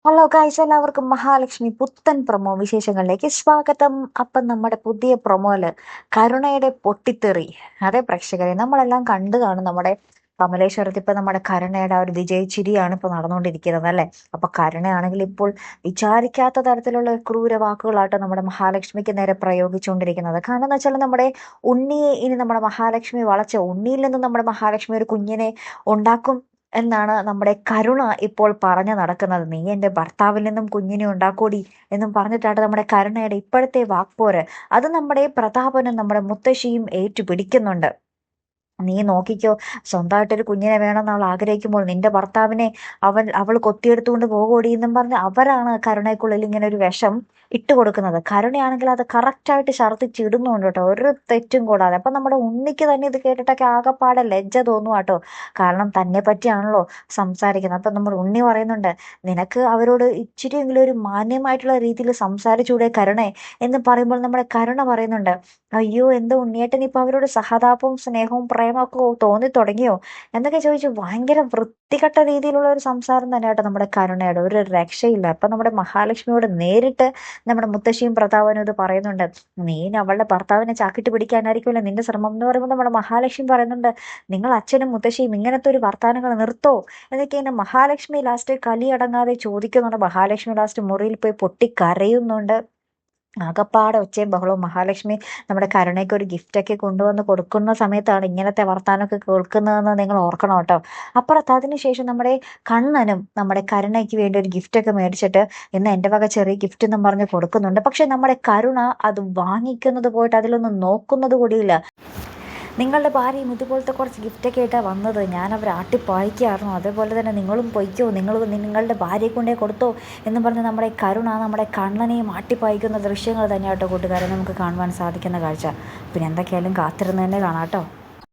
Hello guys, എല്ലാവർക്കും മഹാലക്ഷ്മി പുത്തൻ promo വിശേഷങ്ങളിലേക്ക് സ്വാഗതം. അപ്പം നമ്മുടെ പുതിയ പ്രൊമോയില് കരുണയുടെ പൊട്ടിത്തെറി. അതെ പ്രേക്ഷകരെ, നമ്മളെല്ലാം കണ്ടു കാണും. നമ്മുടെ കമലേശ്വരത്ത് ഇപ്പൊ നമ്മുടെ കരുണയുടെ ആ ഒരു വിജയച്ചിരിയാണ് ഇപ്പൊ നടന്നുകൊണ്ടിരിക്കുന്നത് അല്ലെ. അപ്പൊ കരുണയാണെങ്കിൽ ഇപ്പോൾ വിചാരിക്കാത്ത തരത്തിലുള്ള ക്രൂര വാക്കുകളാട്ടോ നമ്മുടെ മഹാലക്ഷ്മിക്ക് നേരെ പ്രയോഗിച്ചുകൊണ്ടിരിക്കുന്നത്. കാരണം എന്ന് വെച്ചാൽ നമ്മുടെ ഉണ്ണിയെ ഇനി നമ്മുടെ മഹാലക്ഷ്മി വളച്ച ഉണ്ണിയിൽ നിന്ന് നമ്മുടെ മഹാലക്ഷ്മി ഒരു കുഞ്ഞിനെ ഉണ്ടാക്കും എന്നാണ് നമ്മുടെ കരുണ ഇപ്പോൾ പറഞ്ഞു നടക്കുന്നത്. നീ എൻ്റെ ഭർത്താവിൽ നിന്നും കുഞ്ഞിനെ ഉണ്ടാക്കൂടി എന്നും പറഞ്ഞിട്ടാണ് നമ്മുടെ കരുണയുടെ ഇപ്പോഴത്തെ വാക്പോര്. അത് നമ്മുടെ പ്രതാപനും നമ്മുടെ മുത്തശ്ശിയും ഏറ്റുപിടിക്കുന്നുണ്ട്. നീ നോക്കിക്കോ, സ്വന്തമായിട്ടൊരു കുഞ്ഞിനെ വേണമെന്ന് അവൾ ആഗ്രഹിക്കുമ്പോൾ നിന്റെ ഭർത്താവിനെ അവൾ കൊത്തിയെടുത്തുകൊണ്ട് പോകൂടി എന്നും പറഞ്ഞ് അവരാണ് കരുണയ്ക്കുള്ളിൽ ഇങ്ങനെ ഒരു വിഷം ഇട്ട് കൊടുക്കുന്നത്. കരുണയാണെങ്കിൽ അത് കറക്റ്റായിട്ട് ഛർദ്ദിച്ചിടുന്നുണ്ട് കേട്ടോ, ഒരു തെറ്റും കൂടാതെ. അപ്പം നമ്മുടെ ഉണ്ണിക്ക് തന്നെ ഇത് കേട്ടിട്ടൊക്കെ ആകെപ്പാടെ ലജ്ജ തോന്നും കേട്ടോ. കാരണം തന്നെ പറ്റിയാണല്ലോ സംസാരിക്കുന്നത്. അപ്പം നമ്മുടെ ഉണ്ണി പറയുന്നുണ്ട്, നിനക്ക് അവരോട് ഇച്ചിരിയെങ്കിലും ഒരു മാന്യമായിട്ടുള്ള രീതിയിൽ സംസാരിച്ചൂടെ കരുണേ എന്ന് പറയുമ്പോൾ നമ്മുടെ കരുണ പറയുന്നുണ്ട്, അയ്യോ എന്താ ഉണ്ണിയേട്ടൻ ഇപ്പൊ അവരോട് സഹതാപവും സ്നേഹവും പ്രേമമൊക്കെ തോന്നി തുടങ്ങിയോ എന്നൊക്കെ ചോദിച്ചു. ഭയങ്കര വൃത്തികെട്ട രീതിയിലുള്ള ഒരു സംസാരം തന്നെയാട്ടോ നമ്മുടെ കരുണയുടെ. ഒരു രക്ഷയില്ല. അപ്പൊ നമ്മുടെ മഹാലക്ഷ്മിയോട് നേരിട്ട് നമ്മുടെ മുത്തശ്ശിയും പ്രതാപനും ഇത് പറയുന്നുണ്ട്. നീ അവളുടെ ഭർത്താവിനെ ചാക്കിട്ട് പിടിക്കാനായിരിക്കുമല്ലോ നിന്റെ ശ്രമം എന്ന് പറയുമ്പോൾ നമ്മുടെ മഹാലക്ഷ്മി പറയുന്നുണ്ട്, നിങ്ങൾ അച്ഛനും മുത്തശ്ശിയും ഇങ്ങനത്തെ ഒരു വർത്താനങ്ങൾ നിർത്തോ എന്നൊക്കെ എന്നെ മഹാലക്ഷ്മി ലാസ്റ്റ് കലിയടങ്ങാതെ ചോദിക്കുന്നുണ്ട്. മഹാലക്ഷ്മി ലാസ്റ്റ് മുറിയിൽ പോയി പൊട്ടിക്കരയുന്നുണ്ട്. ആകപ്പാടെ ഒച്ചയും ബഹളവും. മഹാലക്ഷ്മി നമ്മുടെ കരുണയ്ക്ക് ഒരു ഗിഫ്റ്റൊക്കെ കൊണ്ടുവന്ന് കൊടുക്കുന്ന സമയത്താണ് ഇങ്ങനത്തെ വർത്താനമൊക്കെ കേൾക്കുന്നതെന്ന് നിങ്ങൾ ഓർക്കണം കേട്ടോ. അപ്പുറത്ത് അതിനുശേഷം നമ്മുടെ കണ്ണനും നമ്മുടെ കരുണയ്ക്ക് വേണ്ടി ഒരു ഗിഫ്റ്റൊക്കെ മേടിച്ചിട്ട് ഇന്ന് എൻ്റെ വക ചെറിയ ഗിഫ്റ്റ് എന്നും പറഞ്ഞ് കൊടുക്കുന്നുണ്ട്. പക്ഷെ നമ്മുടെ കരുണ അത് വാങ്ങിക്കുന്നത് പോയിട്ട് അതിലൊന്നും നോക്കുന്നത് കൂടിയില്ല. നിങ്ങളുടെ ഭാര്യയും ഇതുപോലത്തെ കുറച്ച് ഗിഫ്റ്റൊക്കെ ആയിട്ടാണ് വന്നത്, ഞാൻ അവരെ ആട്ടിപ്പായിക്കായിരുന്നു, അതേപോലെ തന്നെ നിങ്ങളും പൊയ്ക്കോ, നിങ്ങളുടെ ഭാര്യയെ കൊണ്ടേ കൊടുത്തോ എന്ന് പറഞ്ഞ് നമ്മുടെ കരുണ നമ്മുടെ കണ്ണനെയും ആട്ടിപ്പായിക്കുന്ന ദൃശ്യങ്ങൾ തന്നെയാട്ടോ കൂട്ടുകാരെ നമുക്ക് കാണുവാൻ സാധിക്കുന്ന കാഴ്ച. പിന്നെ എന്തൊക്കെയായാലും കാത്തിരുന്ന് തന്നെ കാണാം കേട്ടോ.